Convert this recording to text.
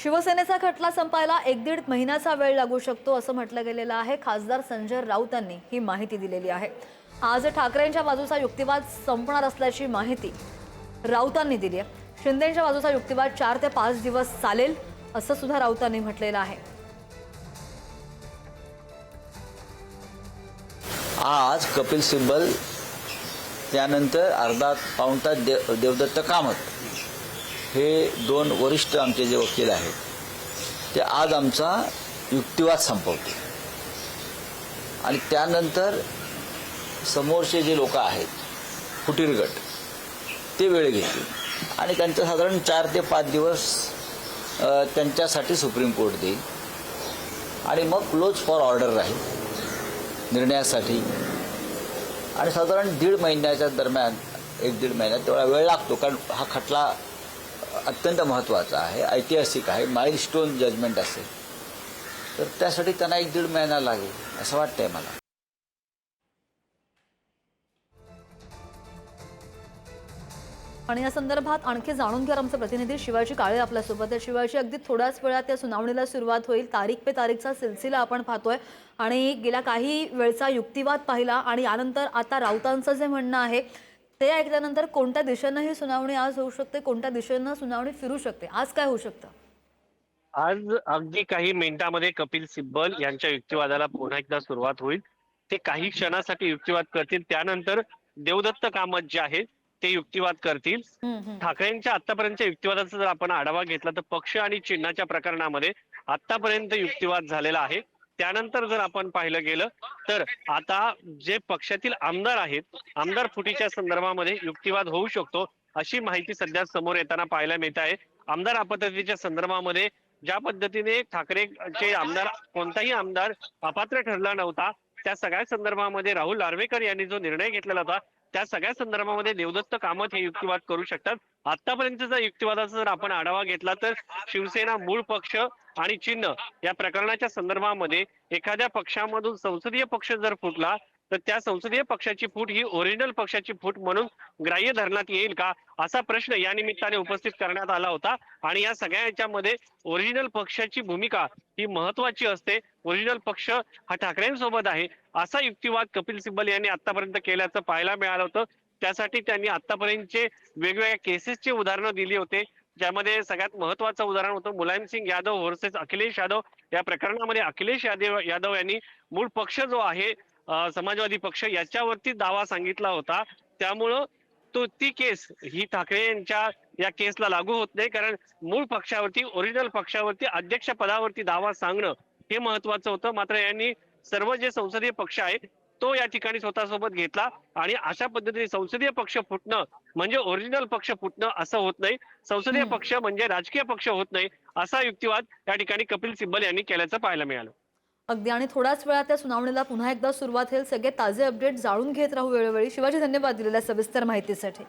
शिवसेनेचा खटला संपायला 1-1.5 महिन्याचा वेळ लागू शकतो असं म्हटलं गेलेलं आहे। खासदार संजय राऊतांनी ही माहिती दिलेली आहे। आज ठाकरेंच्या बाजूचा युक्तिवाद संपणार असल्याची माहिती राऊतांनी दिली आहे। शिंदेंच्या बाजूचा युक्तिवाद 4 ते 5 दिवस चालेल असं सुद्धा राऊतांनी म्हटलेलं आहे। आज कपिल सिब्बल त्यानंतर अर्धा पाऊण तास देवदत्त कामत हे दोन वरिष्ठ आमचे जे वकील आहेत ते आज आमचा युक्तिवाद संपवतील आणि त्यानंतर समोरचे जे लोक आहेत फुटीर गट ते वेळ घेतील आणि त्यांचं साधारण 4 ते 5 दिवस त्यांच्यासाठी सुप्रीम कोर्ट देईल आणि मग क्लोज फॉर ऑर्डर राहील निर्णयासाठी आणि साधारण 1.5 महिन्याच्या दरम्यान 1-1.5 महिन्यात तेवढा वेळ लागतो कारण हा खटला अत्यंत महत्त्वाचा आहे, ऐतिहासिक आहे, माइलस्टोन जजमेंट असेल तर त्यासाठी त्यांना 1-1.5 महिना लागेल असं वाटतंय मला। आणि या संदर्भात आणखी जाणून घ्या आमचे प्रतिनिधी शिवाजी काळे आपल्यासोबत आहे। शिवाजी, अगदी थोड्याच वेळात त्या सुनावणीला सुरुवात होईल। तारीख पे तारीखचा सिलसिला आपण पाहतोय आणि गेल्या काही वेळचा युक्तिवाद पाहिला आणि यानंतर आता राऊतांचं जे म्हणणं आहे ते ऐकल्यानंतर कोणत्या दिशेने ही सुनावणी आज होऊ शकते, कोणत्या दिशेने सुनावणी फिरू शकते, आज काय होऊ शकतं? आज अगदी काही मिनिटांमध्ये कपिल सिब्बल यांच्या युक्तिवादाला पुन्हा एकदा सुरुवात होईल। ते काही क्षणासाठी युक्तिवाद करतील, त्यानंतर देवदत्त कामत जे आहेत ते युक्तिवाद करतील। ठाकरेंच्या आतापर्यंतच्या युक्तिवादाचा जर आपण आढावा घेतला तर पक्ष आणि चिन्हाच्या प्रकरणामध्ये आतापर्यंत युक्तिवाद झालेला आहे। त्यानंतर जर आपण पाहिलं गेलं तर आता जे पक्षातील आमदार आहेत आमदार फुटीच्या संदर्भामध्ये युक्तिवाद होऊ शकतो अशी माहिती सध्या समोर येताना पाहायला मिळत आहे। आमदार अपात्रतेच्या संदर्भामध्ये ज्या पद्धतीने ठाकरेचे आमदार कोणताही आमदार अपात्र ठरला नव्हता त्या सगळ्या संदर्भामध्ये राहुल नार्वेकर यांनी जो निर्णय घेतलेला होता त्या सगळ्या संदर्भामध्ये देवदत्त कामत हे युक्तिवाद करू शकतात। आतापर्यंतचा युक्तिवादाचा जर आपण आढावा घेतला तर शिवसेना मूळ पक्ष आणि चिन्ह या प्रकरणाच्या संदर्भामध्ये एखाद्या पक्षामधून संसदीय पक्ष जर फुटला तर त्या संसदीय पक्षाची फूट ही ओरिजिनल पक्षाची फूट म्हणून ग्राह्य धरण्यात येईल का असा प्रश्न या निमित्ताने उपस्थित करण्यात आला होता। आणि या सगळ्या याच्यामध्ये ओरिजिनल पक्षाची भूमिका ही महत्वाची असते। ओरिजिनल पक्ष हा ठाकरेंसोबत आहे असा युक्तिवाद कपिल सिब्बल यांनी आतापर्यंत केल्याचं पाहायला मिळालं होतं। त्यासाठी त्यांनी आतापर्यंतचे वेगवेगळ्या केसेसचे उदाहरणं दिली होते, ज्यामध्ये सगळ्यात महत्वाचं उदाहरण होतं मुलायम सिंग यादव वर्सेस अखिलेश यादव। या प्रकरणामध्ये अखिलेश यादव यांनी मूळ पक्ष जो आहे समाजवादी पक्ष याच्यावरती दावा सांगितला होता, त्यामुळं ती केस ही ठाकरे यांच्या या केसला लागू होत नाही कारण मूळ पक्षावरती ओरिजिनल पक्षावरती अध्यक्ष पदावरती दावा सांगणं हे महत्वाचं होतं। मात्र यांनी सर्व जे संसदीय पक्ष आहे तो या ठिकाणी स्वतःसोबत घेतला आणि अशा पद्धतीने संसदीय पक्ष फुटणं म्हणजे ओरिजिनल पक्ष फुटणं असं होत नाही, संसदीय पक्ष म्हणजे राजकीय पक्ष होत नाही असा युक्तिवाद या ठिकाणी कपिल सिब्बल यांनी केल्याचं पाहायला मिळालं। अगदी आणि थोड्याच वेळात त्या सुनावणीला पुन्हा एकदा सुरुवात होईल। सगळे ताजे अपडेट जाणून घेत राहू वेळोवेळी। शिवाजी, धन्यवाद दिलेल्या सविस्तर माहितीसाठी।